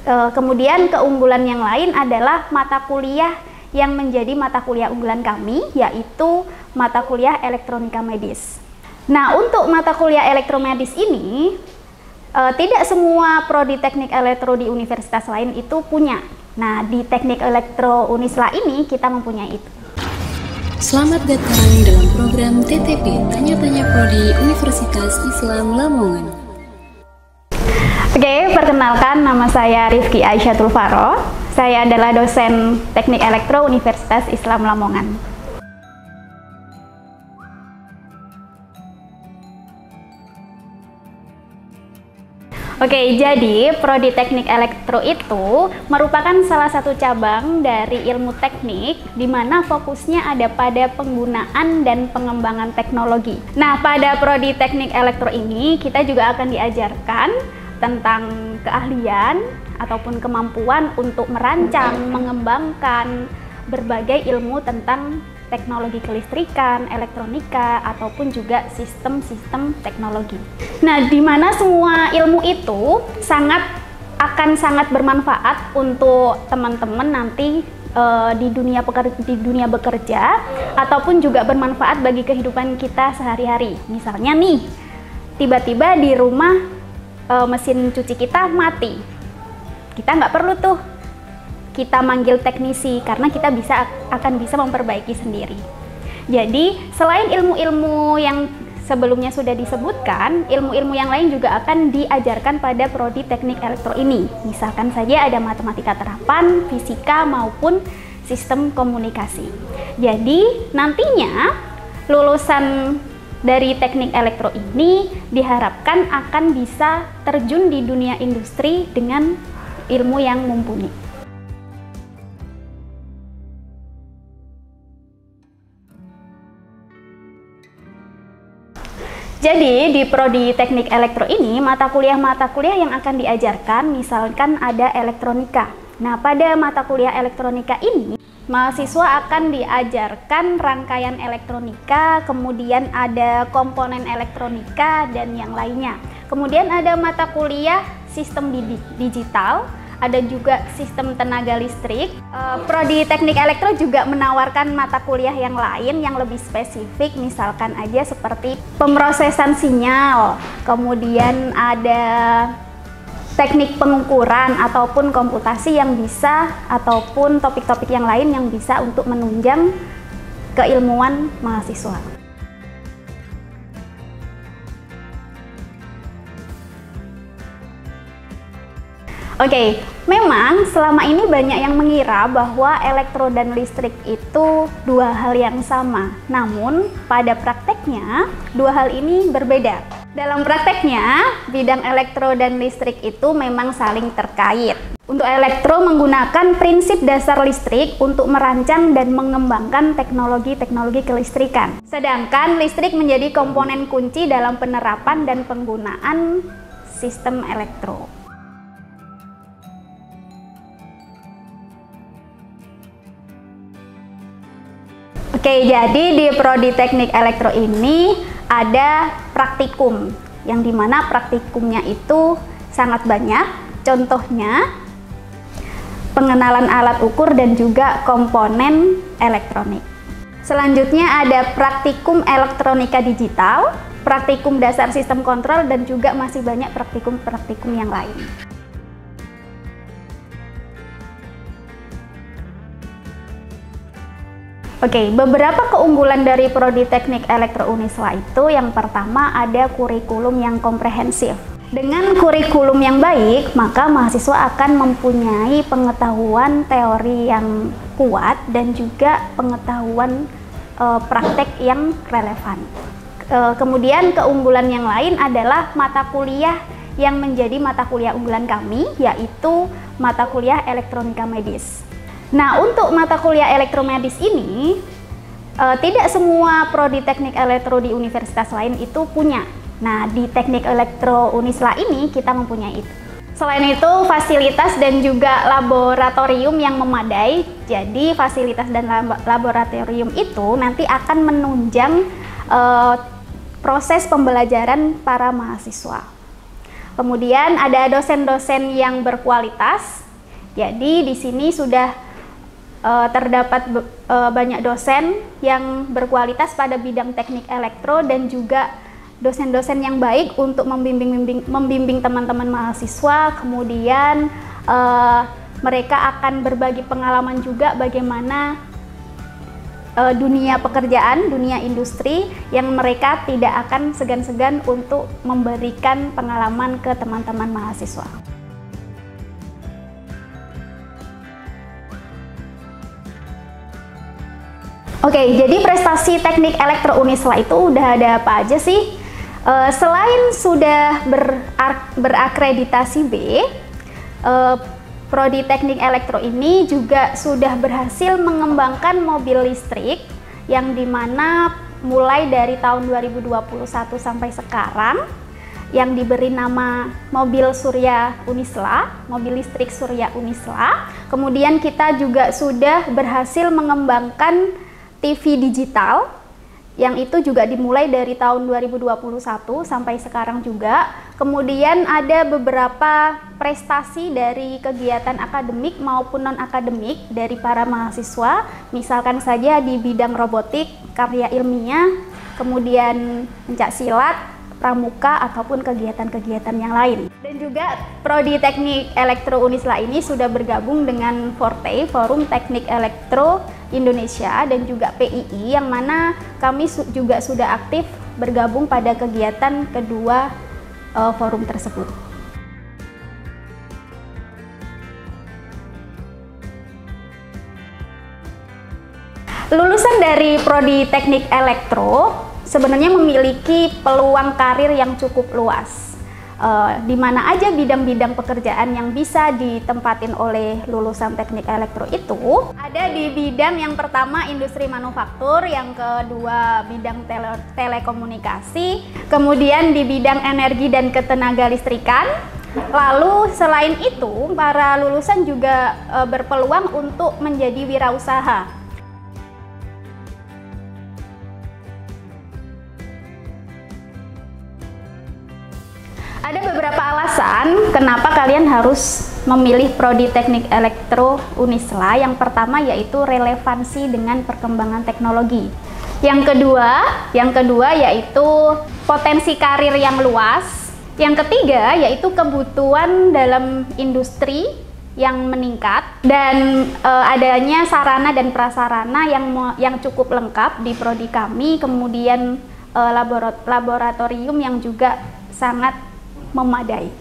Kemudian keunggulan yang lain adalah mata kuliah yang menjadi mata kuliah unggulan kami, yaitu mata kuliah elektronika medis. Nah, untuk mata kuliah elektromedis ini, tidak semua prodi teknik elektro di universitas lain itu punya. Nah, di teknik elektro Unisla ini kita mempunyai itu. Selamat datang dalam program TTP, Tanya-Tanya Prodi Universitas Islam Lamongan. Oke, perkenalkan, nama saya Rifki Aisyatul Faro. Saya adalah dosen teknik elektro Universitas Islam Lamongan. Oke, jadi prodi teknik elektro itu merupakan salah satu cabang dari ilmu teknik di mana fokusnya ada pada penggunaan dan pengembangan teknologi. Nah, pada prodi teknik elektro ini kita juga akan diajarkan tentang keahlian ataupun kemampuan untuk merancang, mengembangkan berbagai ilmu tentang teknologi kelistrikan, elektronika, ataupun juga sistem-sistem teknologi. Nah, di mana semua ilmu itu akan sangat bermanfaat untuk teman-teman nanti di dunia bekerja ataupun juga bermanfaat bagi kehidupan kita sehari-hari. Misalnya nih, tiba-tiba di rumah mesin cuci kita mati. Kita nggak perlu tuh kita manggil teknisi karena kita akan bisa memperbaiki sendiri. Jadi selain ilmu-ilmu yang sebelumnya sudah disebutkan, ilmu-ilmu yang lain juga akan diajarkan pada prodi teknik elektro ini. Misalkan saja ada matematika terapan, fisika maupun sistem komunikasi. Jadi nantinya lulusan dari teknik elektro ini diharapkan akan bisa terjun di dunia industri dengan ilmu yang mumpuni. Jadi di prodi teknik elektro ini mata kuliah yang akan diajarkan misalkan ada elektronika. Nah, pada mata kuliah elektronika ini mahasiswa akan diajarkan rangkaian elektronika, kemudian ada komponen elektronika dan yang lainnya. Kemudian ada mata kuliah sistem digital, ada juga sistem tenaga listrik. Prodi teknik elektro juga menawarkan mata kuliah yang lain yang lebih spesifik, misalkan aja seperti pemrosesan sinyal, kemudian ada teknik pengukuran ataupun komputasi yang bisa, ataupun topik-topik yang lain yang bisa untuk menunjang keilmuan mahasiswa. Oke, memang selama ini banyak yang mengira bahwa elektro dan listrik itu dua hal yang sama. Namun, pada prakteknya, dua hal ini berbeda. Dalam prakteknya, bidang elektro dan listrik itu memang saling terkait. Untuk elektro menggunakan prinsip dasar listrik untuk merancang dan mengembangkan teknologi-teknologi kelistrikan. Sedangkan listrik menjadi komponen kunci dalam penerapan dan penggunaan sistem elektro. Oke, jadi di prodi teknik elektro ini ada praktikum, yang dimana praktikumnya itu sangat banyak. Contohnya, pengenalan alat ukur dan juga komponen elektronik. Selanjutnya ada praktikum elektronika digital, praktikum dasar sistem kontrol, dan juga masih banyak praktikum-praktikum yang lain. Oke, beberapa keunggulan dari prodi teknik elektro Unisla itu yang pertama ada kurikulum yang komprehensif. Dengan kurikulum yang baik, maka mahasiswa akan mempunyai pengetahuan teori yang kuat dan juga pengetahuan praktek yang relevan. Kemudian keunggulan yang lain adalah mata kuliah yang menjadi mata kuliah unggulan kami, yaitu mata kuliah elektronika medis. Nah, untuk mata kuliah elektromedis ini, tidak semua prodi teknik elektro di universitas lain itu punya. Nah, di teknik elektro Unisla ini kita mempunyai itu. Selain itu, fasilitas dan juga laboratorium yang memadai. Jadi, fasilitas dan laboratorium itu nanti akan menunjang proses pembelajaran para mahasiswa. Kemudian ada dosen-dosen yang berkualitas. Jadi di sini sudah terdapat banyak dosen yang berkualitas pada bidang teknik elektro dan juga dosen-dosen yang baik untuk membimbing teman-teman mahasiswa. Kemudian mereka akan berbagi pengalaman juga bagaimana dunia pekerjaan, dunia industri yang mereka tidak akan segan-segan untuk memberikan pengalaman ke teman-teman mahasiswa. Oke, jadi prestasi teknik elektro Unisla itu udah ada apa aja sih? Selain sudah berakreditasi B, Prodi Teknik Elektro ini juga sudah berhasil mengembangkan mobil listrik yang dimana mulai dari tahun 2021 sampai sekarang yang diberi nama mobil Surya Unisla, mobil listrik Surya Unisla. Kemudian kita juga sudah berhasil mengembangkan TV digital yang itu juga dimulai dari tahun 2021 sampai sekarang juga. Kemudian ada beberapa prestasi dari kegiatan akademik maupun non-akademik dari para mahasiswa, misalkan saja di bidang robotik, karya ilmiah, kemudian pencaksilat, pramuka, ataupun kegiatan-kegiatan yang lain. Dan juga Prodi Teknik Elektro Unisla ini sudah bergabung dengan Forte, Forum Teknik Elektro Indonesia, dan juga PII, yang mana kami juga sudah aktif bergabung pada kegiatan kedua forum tersebut. Lulusan dari Prodi Teknik Elektro sebenarnya memiliki peluang karir yang cukup luas. Di mana aja bidang-bidang pekerjaan yang bisa ditempatin oleh lulusan teknik elektro itu ada di bidang yang pertama industri manufaktur, yang kedua bidang telekomunikasi, kemudian di bidang energi dan ketenaga listrikan. Lalu selain itu para lulusan juga berpeluang untuk menjadi wirausaha. Ada beberapa alasan kenapa kalian harus memilih Prodi Teknik Elektro Unisla. Yang pertama yaitu relevansi dengan perkembangan teknologi. Yang kedua yaitu potensi karir yang luas. Yang ketiga yaitu kebutuhan dalam industri yang meningkat dan adanya sarana dan prasarana yang cukup lengkap di prodi kami. Kemudian laboratorium yang juga sangat memadai.